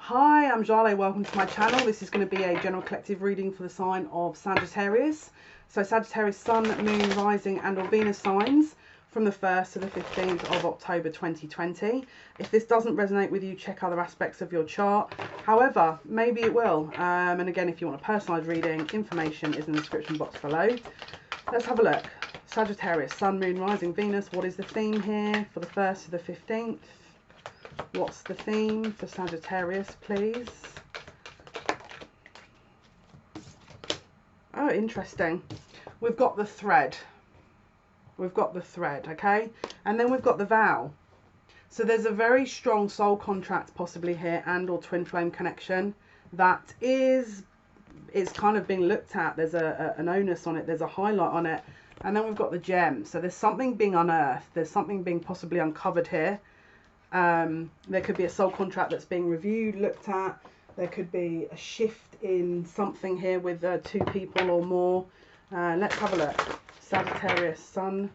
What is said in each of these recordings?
Hi, I'm Jale. Welcome to my channel. This is going to be a general collective reading for the sign of Sagittarius. So Sagittarius Sun, Moon, Rising and or Venus signs from the 1st to the 15th of October 2020. If this doesn't resonate with you, check other aspects of your chart. However, maybe it will. And again, if you want a personalised reading, information is in the description box below. Let's have a look. Sagittarius, Sun, Moon, Rising, Venus. What is the theme here for the 1st to the 15th? What's the theme for Sagittarius, please? Oh, interesting. We've got the thread. We've got the thread, okay? And then we've got the vow. So there's a very strong soul contract possibly here and or twin flame connection that is kind of being looked at. There's an onus on it. There's a highlight on it. And then we've got the gem. So there's something being unearthed. There's something being possibly uncovered here. There could be a soul contract that's being reviewed, looked at. There could be a shift in something here with two people or more. Let's have a look. Sagittarius, Sun,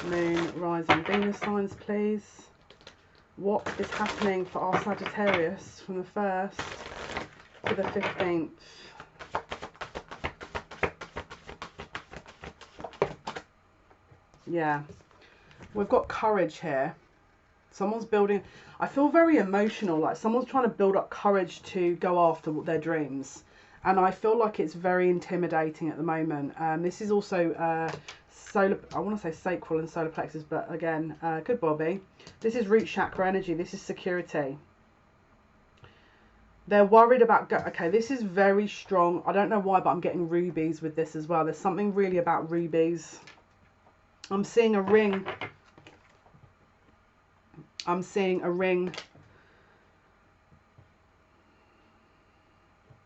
Moon, Rising, Venus signs, please. What is happening for our Sagittarius from the 1st to the 15th? Yeah, we've got courage here. Someone's building, I feel very emotional, like someone's trying to build up courage to go after their dreams. And I feel like it's very intimidating at the moment. This is also solar, I want to say sacral and solar plexus, but again, good Bobby. This is root chakra energy. This is security. They're worried about, okay, this is very strong. I don't know why, but I'm getting rubies with this as well. There's something really about rubies. I'm seeing a ring. I'm seeing a ring.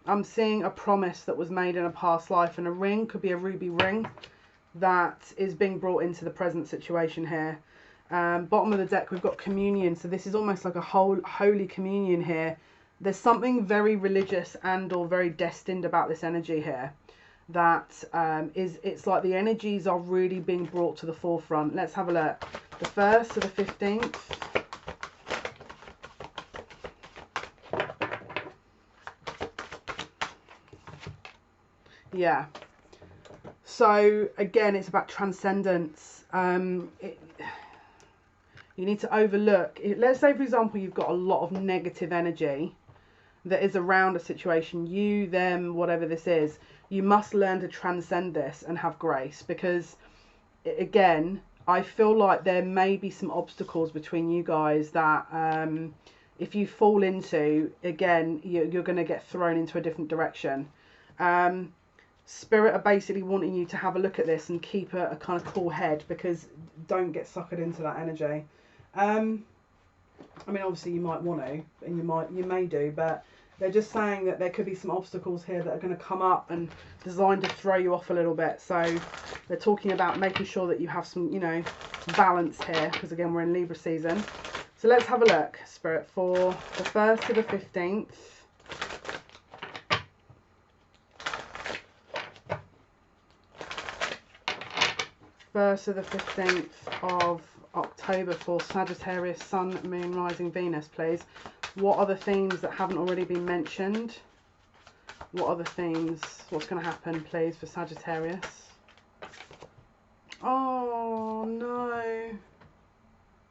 I'm seeing a promise that was made in a past life, and a ring could be a ruby ring that is being brought into the present situation here. Bottom of the deck, we've got communion. So this is almost like a holy communion here. There's something very religious and or very destined about this energy here. That it's like the energies are really being brought to the forefront. Let's have a look. The 1st to the 15th. Yeah, so again, it's about transcendence. You need to overlook, let's say for example you've got a lot of negative energy that is around a situation, you, them, whatever this is. You must learn to transcend this and have grace, because again, I feel like there may be some obstacles between you guys that if you fall into, again, you're going to get thrown into a different direction. Spirit are basically wanting you to have a look at this and keep a kind of cool head, because don't get suckered into that energy. I mean, obviously you might want to, and you may do, but they're just saying that there could be some obstacles here that are going to come up and designed to throw you off a little bit. So they're talking about making sure that you have some, you know, balance here, because again, we're in Libra season. So let's have a look, Spirit, for the 1st to the 15th. 1st to the 15th of October for Sagittarius, Sun, Moon, Rising, Venus, please. What are the themes that haven't already been mentioned? What are the themes? What's going to happen, please, for Sagittarius? Oh, no.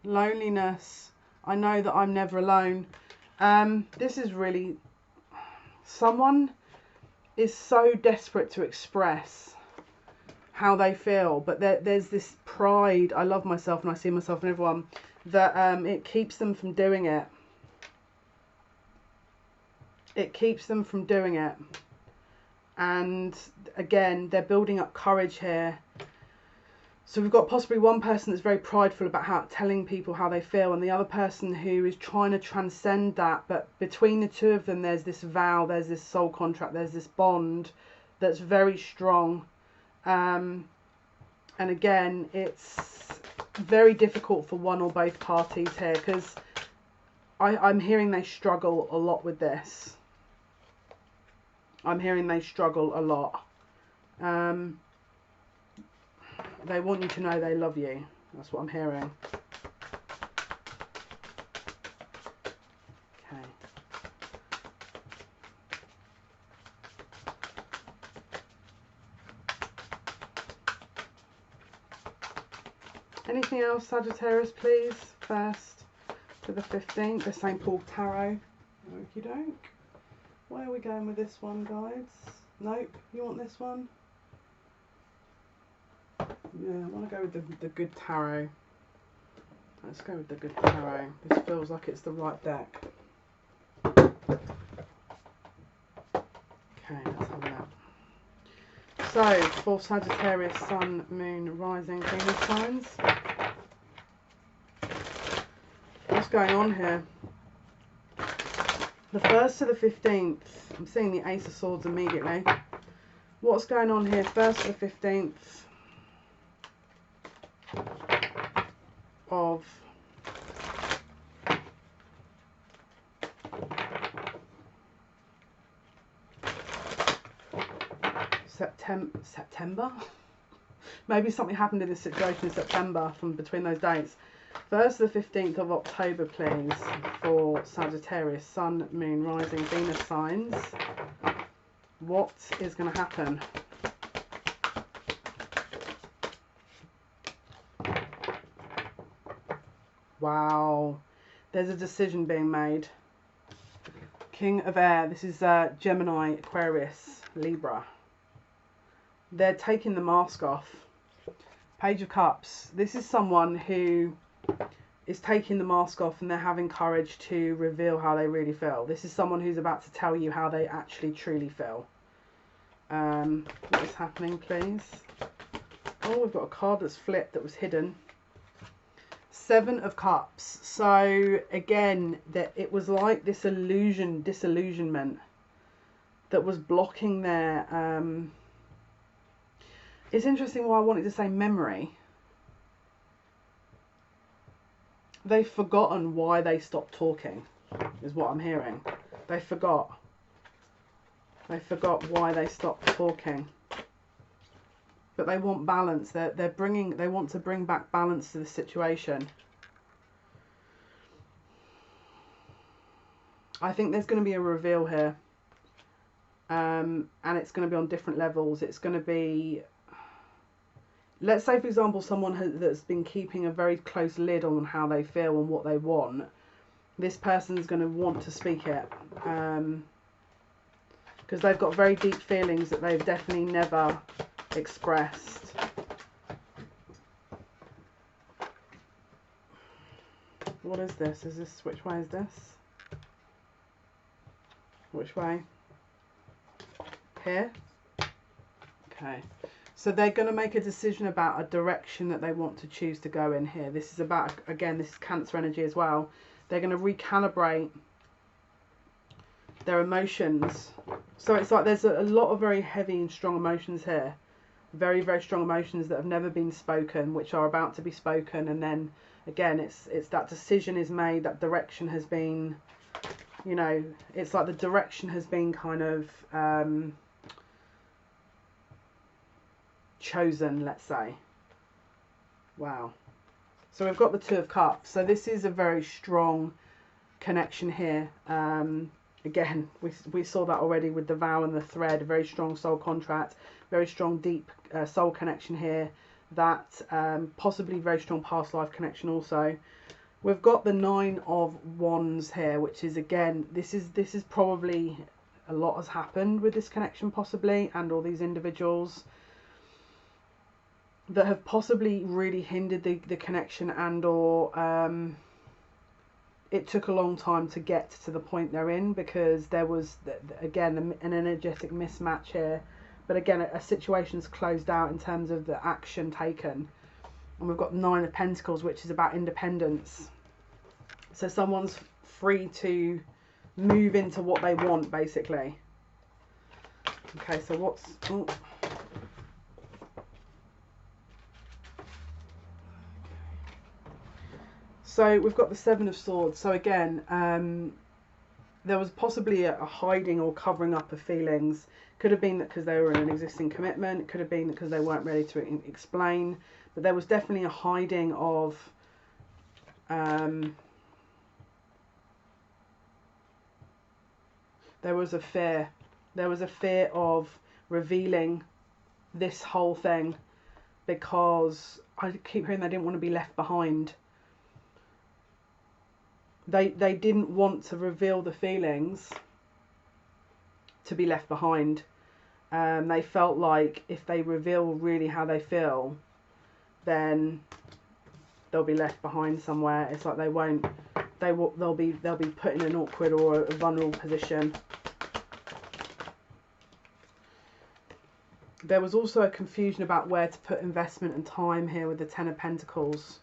Loneliness. I know that I'm never alone. This is really... Someone is so desperate to express how they feel, but there's this pride, I love myself and I see myself in everyone, that it keeps them from doing it. It keeps them from doing it. And again, they're building up courage here. So we've got possibly one person that's very prideful about telling people how they feel, and the other person who is trying to transcend that. But between the two of them, there's this vow, there's this soul contract, there's this bond that's very strong. And again, it's very difficult for one or both parties here, because I'm hearing they struggle a lot with this. I'm hearing they struggle a lot. They want you to know they love you. That's what I'm hearing. Okay. Anything else, Sagittarius, please? First to the 15th, the St. Paul Tarot. Okie doke. Where are we going with this one, guys? Nope. You want this one? Yeah, I want to go with the good tarot. Let's go with the good tarot. This feels like it's the right deck. Okay, let's have that. So, for Sagittarius, Sun, Moon, Rising, Venus signs. What's going on here? The 1st to the 15th. I'm seeing the Ace of Swords immediately. What's going on here? 1st to the 15th of September? Maybe something happened in this situation in September from between those dates. 1st to the 15th of October, please, for Sagittarius, Sun, Moon, Rising, Venus signs. What is going to happen? Wow. There's a decision being made. King of Air. This is Gemini, Aquarius, Libra. They're taking the mask off. Page of Cups. This is someone who is taking the mask off and they're having courage to reveal how they really feel. This is someone who's about to tell you how they actually truly feel. What is happening, please? Oh, we've got a card that's flipped that was hidden. 7 of Cups. So again, that it was like this disillusionment that was blocking their it's interesting why I wanted to say memory. They've forgotten why they stopped talking, is what I'm hearing. They forgot. They forgot why they stopped talking. But they want balance. They want to bring back balance to the situation. I think there's going to be a reveal here. And it's going to be on different levels. It's going to be, let's say, for example, someone that's been keeping a very close lid on how they feel and what they want. This person's going to want to speak it. Because they've got very deep feelings that they've definitely never expressed. What is this? Is this, which way is this? Which way? Here? Okay. So they're going to make a decision about a direction that they want to choose to go in here. This is about, again, this is Cancer energy as well. They're going to recalibrate their emotions. So it's like there's a lot of very heavy and strong emotions here. Very, very strong emotions that have never been spoken, which are about to be spoken. And then, again, it's that decision is made, that direction has been, you know, it's like the direction has been kind of chosen, let's say. Wow. So we've got the 2 of Cups. So this is a very strong connection here. Again, we saw that already with the vow and the thread. A very strong soul contract, very strong deep soul connection here. That possibly very strong past life connection also. We've got the 9 of Wands here, which is, again, this is probably a lot has happened with this connection possibly, and all these individuals that have possibly really hindered the connection, and or it took a long time to get to the point they're in, because there was, again, an energetic mismatch here. But again, a situation's closed out in terms of the action taken. And we've got 9 of Pentacles, which is about independence. So someone's free to move into what they want, basically. Okay, so what's... Oh. So we've got the 7 of Swords. So again, there was possibly a hiding or covering up of feelings. Could have been that because they were in an existing commitment. It could have been because they weren't ready to explain. But there was definitely a hiding of... there was a fear. There was a fear of revealing this whole thing, because I keep hearing they didn't want to be left behind. They didn't want to reveal the feelings to be left behind. They felt like if they reveal really how they feel, then they'll be left behind somewhere. It's like they'll be put in an awkward or a vulnerable position. There was also a confusion about where to put investment and time here with the Ten of Pentacles.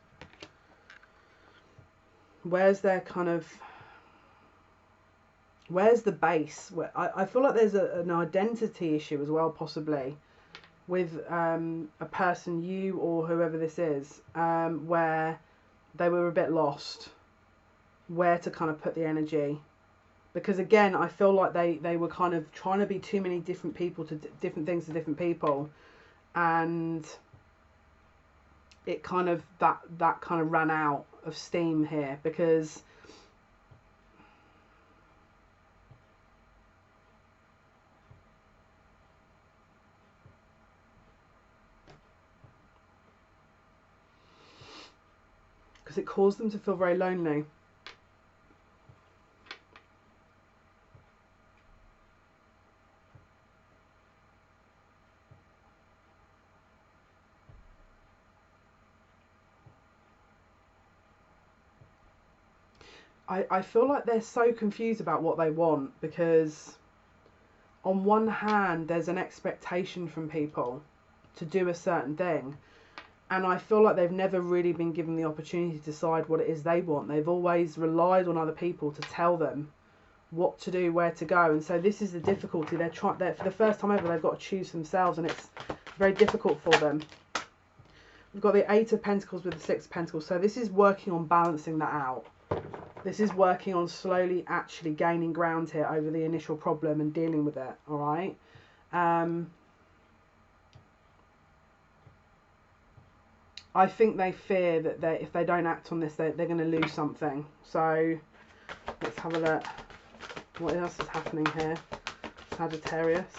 Where's their kind of... Where's the base? I feel like there's an identity issue as well, possibly, with a person, you or whoever this is, where they were a bit lost. Where to kind of put the energy. Because again, I feel like they were kind of trying to be too many different people to different things to different people. And it kind of, that kind of ran out of steam here, because it caused them to feel very lonely. I feel like they're so confused about what they want, because on one hand there's an expectation from people to do a certain thing, and I feel like they've never really been given the opportunity to decide what it is they want. They've always relied on other people to tell them what to do, where to go, and so this is the difficulty. They're for the first time ever, they've got to choose themselves, and it's very difficult for them. We've got the Eight of Pentacles with the Six of Pentacles, so this is working on balancing that out. This is working on slowly actually gaining ground here over the initial problem and dealing with it, all right? I think they fear that if they don't act on this, they're going to lose something. So let's have a look. What else is happening here? Sagittarius.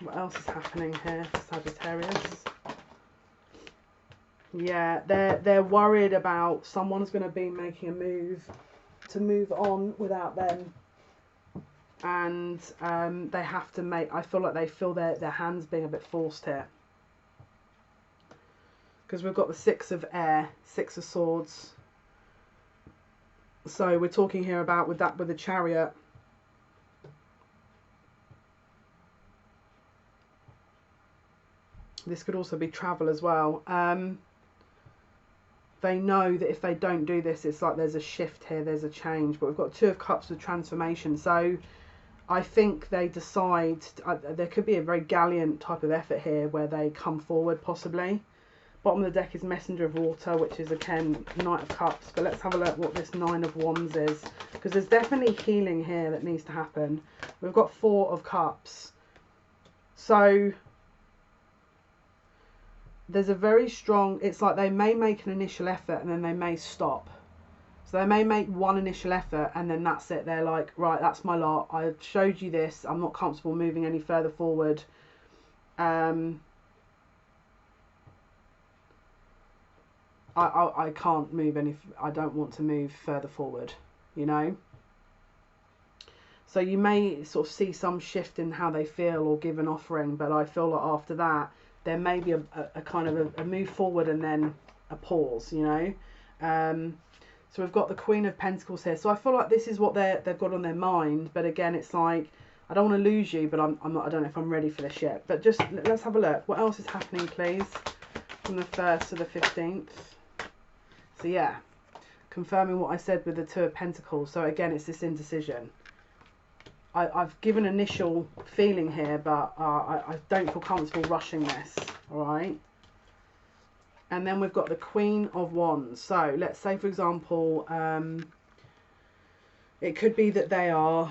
What else is happening here, Sagittarius? Yeah, they're worried about someone's going to be making a move to move on without them, and they have to make. I feel like they feel their hands being a bit forced here, because we've got the Six of Air, Six of Swords. So we're talking here about with the Chariot. This could also be travel as well. They know that if they don't do this, it's like there's a shift here, there's a change. But we've got Two of Cups with transformation. So I think they decide, there could be a very gallant type of effort here where they come forward possibly. Bottom of the deck is Messenger of Water, which is again Knight of Cups. But let's have a look what this Nine of Wands is, because there's definitely healing here that needs to happen. We've got Four of Cups. So there's a very strong, it's like they may make an initial effort and then they may stop. So they may make one initial effort and then that's it. They're like, right, that's my lot. I've showed you this. I'm not comfortable moving any further forward. I can't move I don't want to move further forward, you know. So you may sort of see some shift in how they feel or give an offering, but I feel like after that, there may be a kind of a move forward and then a pause, you know. So we've got the Queen of Pentacles here. So I feel like this is what they've got on their mind. But again, it's like, I don't want to lose you, but I'm not. I don't know if I'm ready for this yet. But just let's have a look. What else is happening, please, from the 1st to the 15th? So yeah, confirming what I said with the Two of Pentacles. So again, it's this indecision. I've given initial feeling here, but I don't feel comfortable rushing this, all right? And then we've got the Queen of Wands. So let's say, for example, it could be that they are...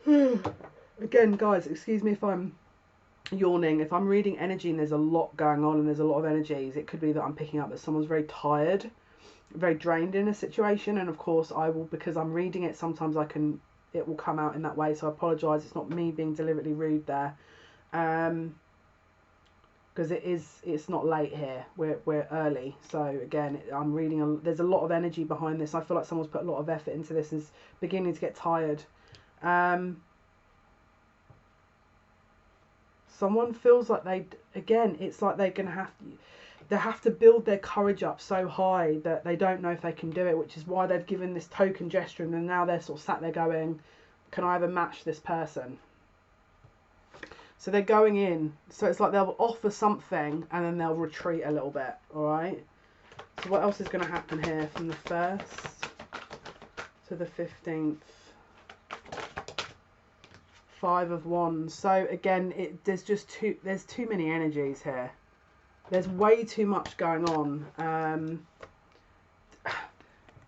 Again, guys, excuse me if I'm yawning. If I'm reading energy and there's a lot going on and there's a lot of energies, it could be that I'm picking up that someone's very tired, very drained in a situation. And of course I will, because I'm reading it, sometimes I can it will come out in that way. So I apologise, it's not me being deliberately rude there. Because it's not late here, we're early. So again, I'm reading, there's a lot of energy behind this. I feel like someone's put a lot of effort into this and is beginning to get tired. Someone feels like it's like they're going to have to build their courage up so high that they don't know if they can do it, which is why they've given this token gesture, and then now they're sort of sat there going, can I ever match this person? So they're going in. So it's like they'll offer something and then they'll retreat a little bit. All right. So what else is going to happen here from the 1st to the 15th? 5 of Wands. So again, there's too many energies here. There's way too much going on.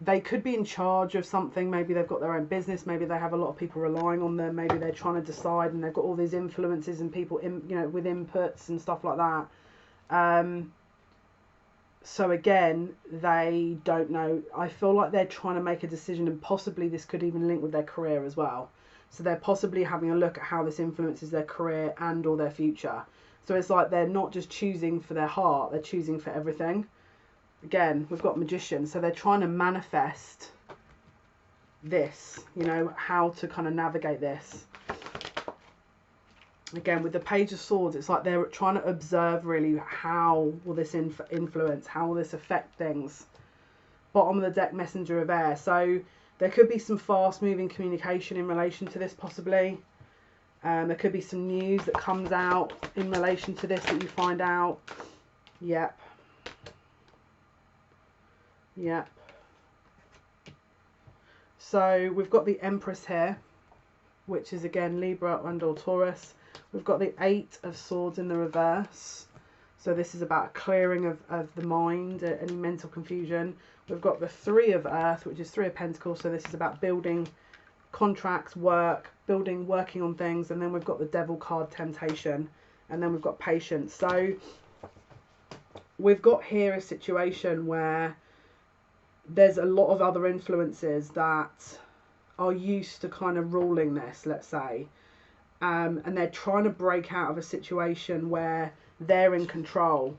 They could be in charge of something. Maybe they've got their own business. Maybe they have a lot of people relying on them. Maybe they're trying to decide, and they've got all these influences and people, with inputs and stuff like that. So again, they don't know. I feel like they're trying to make a decision, and possibly this could even link with their career as well. So they're possibly having a look at how this influences their career and or their future. So it's like they're not just choosing for their heart, they're choosing for everything. Again, we've got Magician, so they're trying to manifest this, how to kind of navigate this. Again, with the Page of Swords, it's like they're trying to observe really how will this influence, how will this affect things. Bottom of the deck, Messenger of Air. So there could be some fast moving communication in relation to this possibly. There could be some news that comes out in relation to this that you find out. Yep. Yep. So we've got the Empress here, which is again Libra and or Taurus. We've got the 8 of Swords in the reverse. So this is about clearing of the mind, any mental confusion. We've got the 3 of Earth, which is 3 of Pentacles. So this is about building contracts, working on things. And then we've got the Devil card, Temptation. And then we've got Patience. So we've got here a situation where there's a lot of other influences that are used to kind of ruling this, let's say. And they're trying to break out of a situation where they're in control.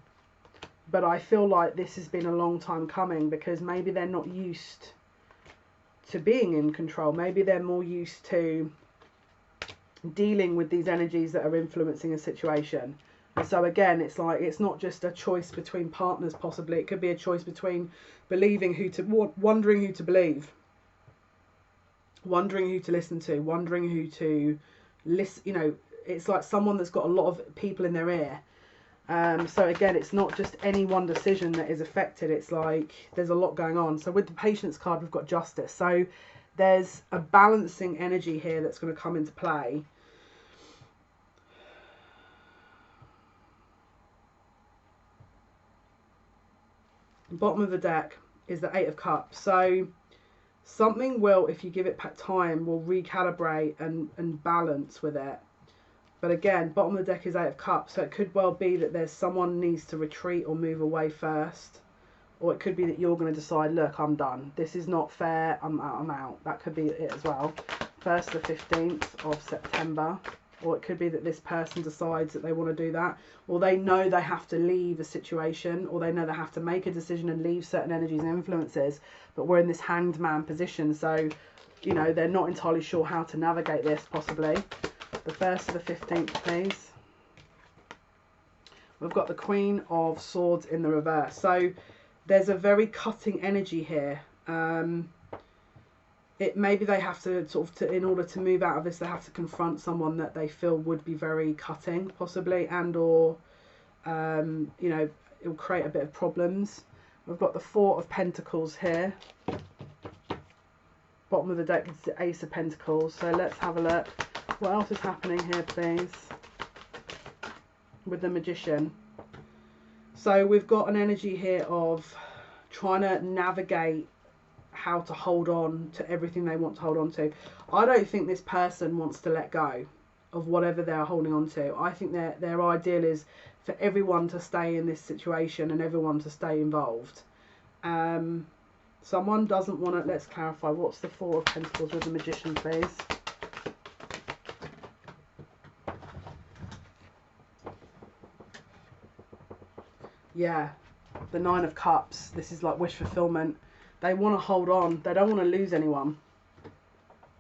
But I feel like this has been a long time coming, because maybe they're not used to being in control. Maybe they're more used to dealing with these energies that are influencing a situation. And so again, it's like, it's not just a choice between partners possibly. It could be a choice between wondering who to believe, wondering who to listen to, wondering who to listen. It's like someone that's got a lot of people in their ear. So again, it's not just any one decision that is affected. It's like there's a lot going on. So with the Patience card, we've got Justice. So there's a balancing energy here that's going to come into play. Bottom of the deck is the 8 of Cups. So something will, if you give it time, will recalibrate and balance with it. But again, bottom of the deck is 8 of Cups. So it could well be that there's someone needs to retreat or move away first. Or it could be that you're going to decide, look, I'm done. This is not fair. I'm out. That could be it as well. 1st to 15th of September. Or it could be that this person decides that they want to do that. Or they know they have to leave a situation. Or they know they have to make a decision and leave certain energies and influences. But we're in this hanged man position. So, they're not entirely sure how to navigate this, possibly. The 1st to the 15th, please. We've got the Queen of Swords in the reverse. So there's a very cutting energy here. Maybe they have to in order to move out of this, they have to confront someone that they feel would be very cutting, possibly, and or it will create a bit of problems. We've got the 4 of Pentacles here. Bottom of the deck is the Ace of Pentacles. So let's have a look. What else is happening here, please? With the Magician. So we've got an energy here of trying to navigate how to hold on to everything they want to hold on to. I don't think this person wants to let go of whatever they're holding on to. I think their ideal is for everyone to stay in this situation and everyone to stay involved. Someone doesn't want to, let's clarify, what's the 4 of Pentacles with the Magician, please? Yeah, the 9 of Cups. This is like wish fulfillment. They want to hold on. They don't want to lose anyone.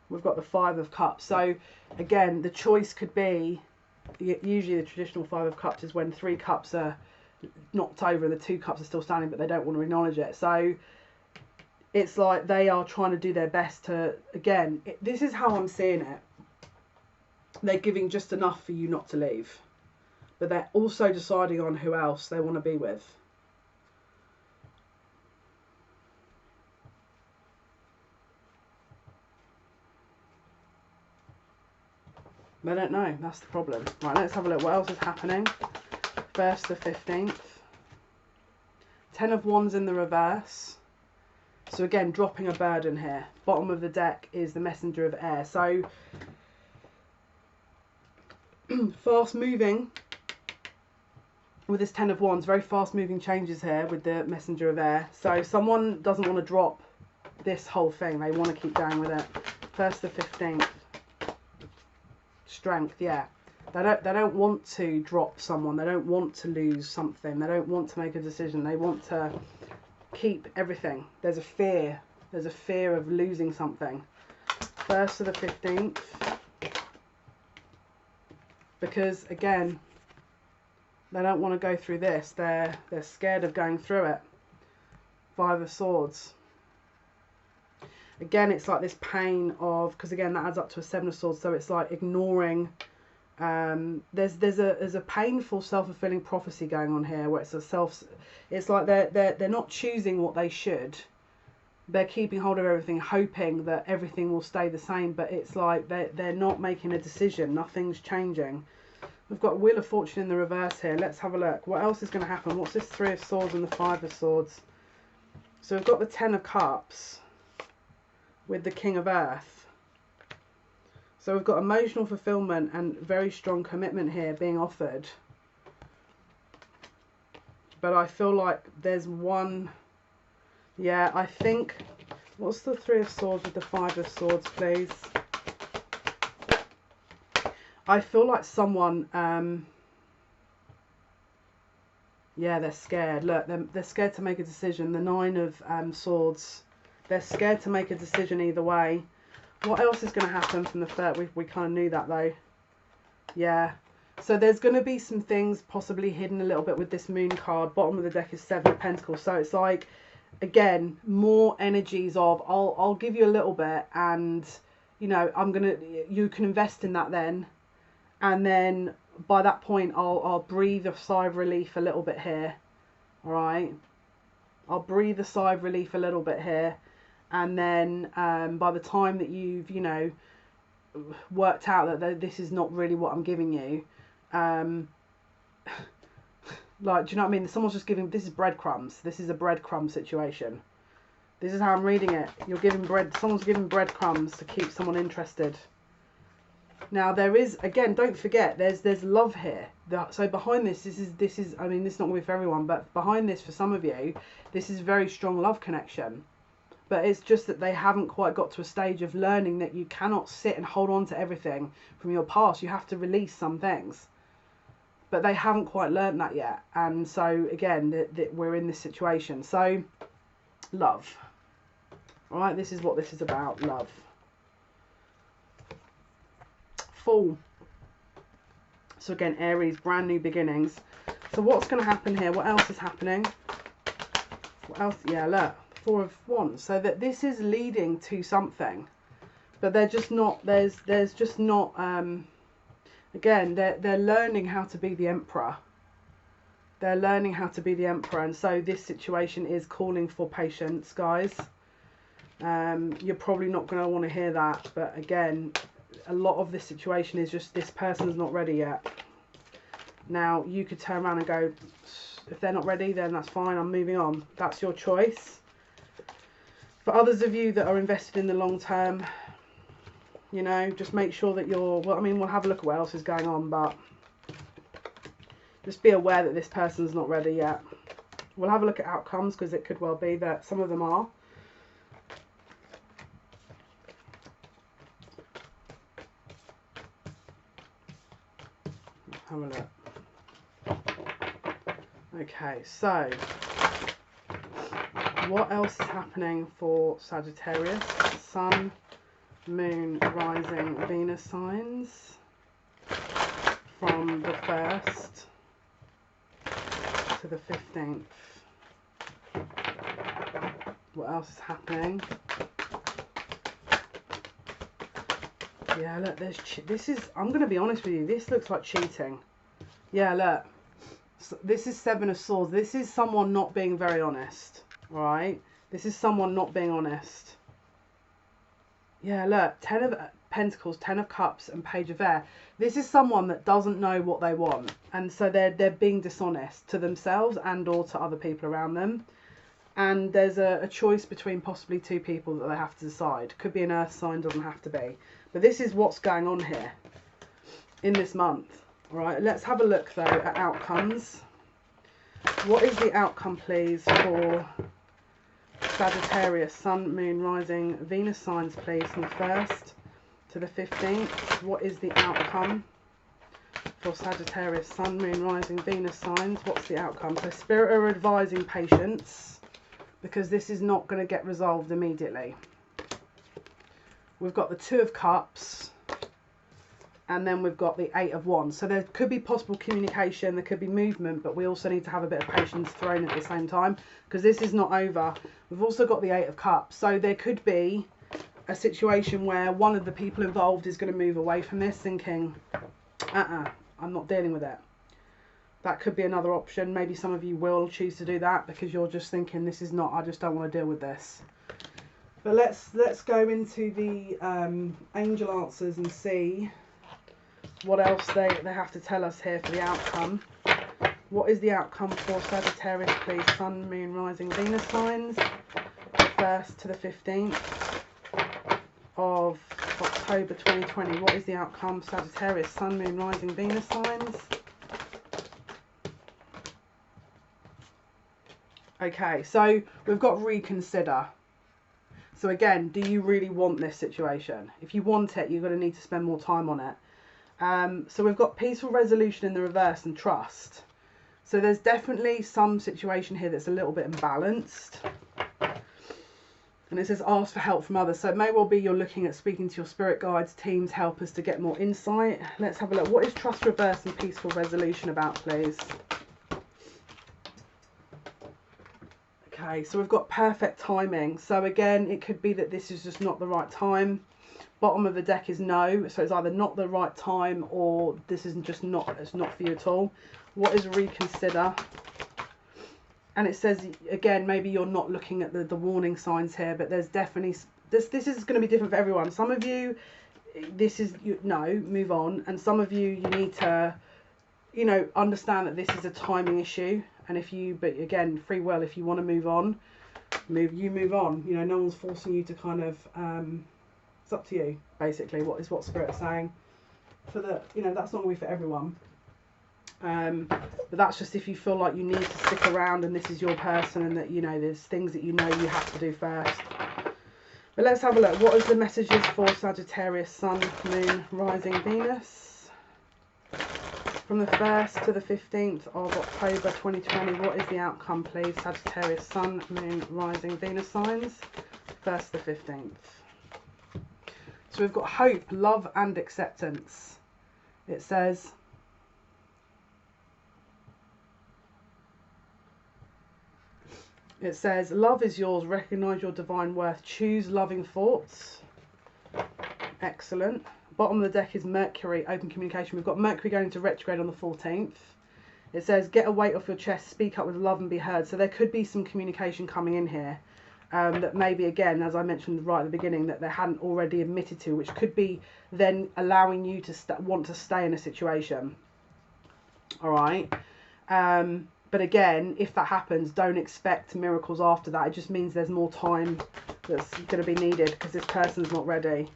We've got the 5 of Cups. So again, the choice could be, usually the traditional 5 of Cups is when 3 cups are knocked over and the 2 cups are still standing, but they don't want to acknowledge it. So it's like they are trying to do their best to, again, this is how I'm seeing it. They're giving just enough for you not to leave, but they're also deciding on who else they want to be with. They don't know. That's the problem. Right, let's have a look. What else is happening? 1st to 15th. 10 of Wands in the reverse. So again, dropping a burden here. Bottom of the deck is the Messenger of Air. So fast moving with this 10 of Wands. Very fast moving changes here with the Messenger of Air. So someone doesn't want to drop this whole thing. They want to keep going with it. 1st to 15th. Strength, yeah. They don't want to drop someone. They don't want to lose something. They don't want to make a decision. They want to keep everything. There's a fear. There's a fear of losing something. 1st to the 15th. Because again, they don't want to go through this. They're scared of going through it. 5 of Swords. Again, it's like this pain of, because again that adds up to a 7 of Swords, so it's like ignoring. There's a painful self-fulfilling prophecy going on here, where it's like they're not choosing what they should. They're keeping hold of everything, hoping that everything will stay the same, but it's like they're not making a decision. Nothing's changing. We've got Wheel of Fortune in the reverse here. Let's have a look. What else is going to happen? What's this 3 of Swords and the 5 of Swords? So we've got the 10 of Cups with the King of Earth. So we've got emotional fulfillment and very strong commitment here being offered. But I feel like there's one, yeah, I think, what's the 3 of Swords with the 5 of Swords, please? I feel like someone, yeah, they're scared. Look, they're scared to make a decision. The 9 of Swords. They're scared to make a decision either way. What else is going to happen from the 3rd? We kind of knew that though. Yeah. So there's going to be some things possibly hidden a little bit with this Moon card. Bottom of the deck is 7 of Pentacles. So it's like, again, more energies of, I'll give you a little bit and, you know, you can invest in that then. And then by that point, I'll breathe a sigh of relief a little bit here. All right. I'll breathe a sigh of relief a little bit here. And then by the time that you've, you know, worked out that this is not really what I'm giving you, like, do you know what I mean? Someone's just giving, this is breadcrumbs. This is a breadcrumb situation. This is how I'm reading it. You're giving someone's giving breadcrumbs to keep someone interested. Now there is, again, don't forget, there's love here. So behind this is, I mean, this is not going to be for everyone, but behind this, for some of you, this is very strong love connection. But it's just that they haven't quite got to a stage of learning that you cannot sit and hold on to everything from your past. You have to release some things. But they haven't quite learned that yet. And so, again, we're in this situation. So, love. All right, this is what this is about, love. Fool. So, again, Aries, brand new beginnings. So, what's going to happen here? What else is happening? What else? Yeah, look. 4 of Wands, so that this is leading to something, but they're just not, there's just not, again, they're learning how to be the Emperor. They're learning how to be the Emperor, and so this situation is calling for patience, guys. You're probably not going to want to hear that, but again, a lot of this situation is just this person's not ready yet. Now, you could turn around and go, if they're not ready, then that's fine, I'm moving on. That's your choice. For others of you that are invested in the long term, you know, just make sure that you're, well, I mean, we'll have a look at what else is going on, but just be aware that this person's not ready yet. We'll have a look at outcomes, because it could well be that some of them are. Have a look. Okay, so what else is happening for Sagittarius? Sun, Moon, Rising, Venus signs from the 1st to the 15th. What else is happening? Yeah, look, this is, I'm going to be honest with you, this looks like cheating. Yeah, look, so this is 7 of Swords. This is someone not being very honest, right? This is someone not being honest. Yeah, look, 10 of Pentacles, 10 of Cups, and Page of Air. This is someone that doesn't know what they want, and so they're being dishonest to themselves and or to other people around them. And there's a choice between possibly 2 people that they have to decide. Could be an earth sign, doesn't have to be. But this is what's going on here in this month. All right, let's have a look though at outcomes. What is the outcome, please, for Sagittarius, Sun, Moon, Rising, Venus signs, please, from the 1st to the 15th. What is the outcome for Sagittarius, Sun, Moon, Rising, Venus signs? What's the outcome? So Spirit are advising patience, because this is not going to get resolved immediately. We've got the 2 of Cups, and then we've got the 8 of Wands. So there could be possible communication, there could be movement, but we also need to have a bit of patience thrown at the same time, because this is not over. We've also got the 8 of Cups. So there could be a situation where one of the people involved is going to move away from this, thinking, I'm not dealing with it. That could be another option. Maybe some of you will choose to do that because you're just thinking, this is not, I just don't want to deal with this. But let's go into the angel answers and see what else they have to tell us here for the outcome. What is the outcome for Sagittarius, please? Sun, Moon, Rising, Venus signs, 1st to the 15th of October 2020. What is the outcome, Sagittarius, Sun, Moon, Rising, Venus signs? Okay, so we've got reconsider. So again, do you really want this situation? If you want it, you're going to need to spend more time on it. So we've got peaceful resolution in the reverse and trust. So there's definitely some situation here that's a little bit imbalanced. And it says ask for help from others. So it may well be you're looking at speaking to your spirit guides, teams, helpers to get more insight. Let's have a look. What is trust, reverse and peaceful resolution about, please? Okay, so we've got perfect timing. So again, it could be that this is just not the right time. Bottom of the deck is no. So it's either not the right time or this is just not, it's not for you at all. What is reconsider? And it says, again, maybe you're not looking at the warning signs here, but there's definitely, this is going to be different for everyone. Some of you, this is, no, move on. And some of you, you need to, you know, understand that this is a timing issue. And if you, but again, free will, if you want to move on, move on. You know, no one's forcing you to kind of, it's up to you, basically, what Spirit's saying. For the, you know, that's not going to be for everyone. But that's just if you feel like you need to stick around and this is your person and that, you know, there's things that you know you have to do first. But let's have a look. What is the messages for Sagittarius, Sun, Moon, Rising, Venus? From the 1st to the 15th of October 2020, what is the outcome, please? Sagittarius, Sun, Moon, Rising, Venus signs, 1st to the 15th. So we've got hope, love and acceptance. It says, love is yours, recognise your divine worth, choose loving thoughts. Excellent. Bottom of the deck is Mercury, open communication. We've got Mercury going into retrograde on the 14th. It says, get a weight off your chest, speak up with love and be heard. So there could be some communication coming in here that maybe, again, as I mentioned right at the beginning, that they hadn't already admitted to, which could be then allowing you to want to stay in a situation. All right. But again, if that happens, don't expect miracles after that. It just means there's more time that's going to be needed because this person's not ready.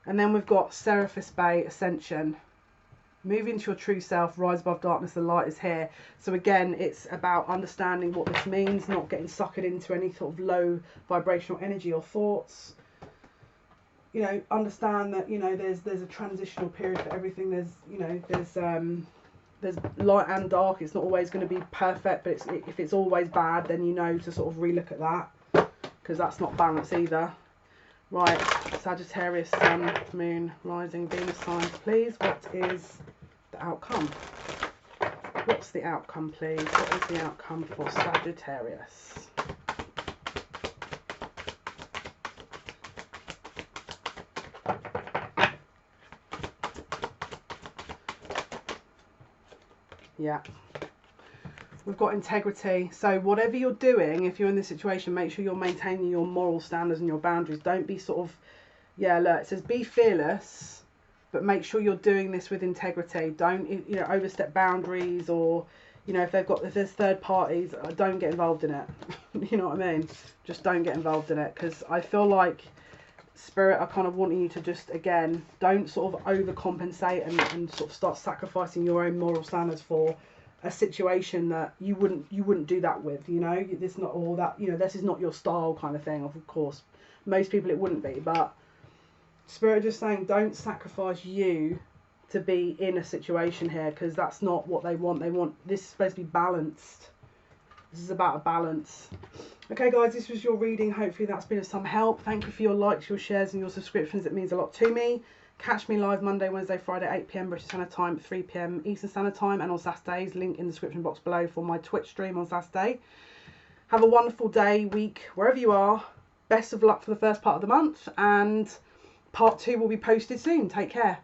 And then we've got Serapis Bay Ascension. Move into your true self, rise above darkness, the light is here. So again, it's about understanding what this means, not getting suckered into any sort of low vibrational energy or thoughts. You know, understand that, you know, there's a transitional period for everything. There's, you know, there's there's light and dark. It's not always going to be perfect, but if it's always bad, then you know to sort of relook at that, because that's not balance either. Right, Sagittarius, Sun, Moon, Rising, Venus signs, please. What is the outcome? What's the outcome, please? What is the outcome for Sagittarius? Yeah. We've got integrity. So whatever you're doing, if you're in this situation, make sure you're maintaining your moral standards and your boundaries. Don't be sort of, yeah, look, it says be fearless, but make sure you're doing this with integrity. Don't, you know, overstep boundaries, or, you know, if there's third parties, don't get involved in it. You know what I mean? Just don't get involved in it, because I feel like Spirit are kind of wanting you to just, again, don't sort of overcompensate and sort of start sacrificing your own moral standards for a situation that you wouldn't do that with, you know. It's not all that, you know, this is not your style kind of thing. Of course, most people it wouldn't be, but Spirit are just saying don't sacrifice you to be in a situation here, because that's not what they want. They want, this is supposed to be balanced. This is about a balance. Okay guys, this was your reading. Hopefully that's been of some help. Thank you for your likes, your shares and your subscriptions. It means a lot to me. Catch me live Monday, Wednesday, Friday, 8 PM British Standard Time, 3 PM Eastern Standard Time, and on Saturdays. Link in the description box below for my Twitch stream on Saturday. Have a wonderful day, week, wherever you are. Best of luck for the first part of the month, and part 2 will be posted soon. Take care.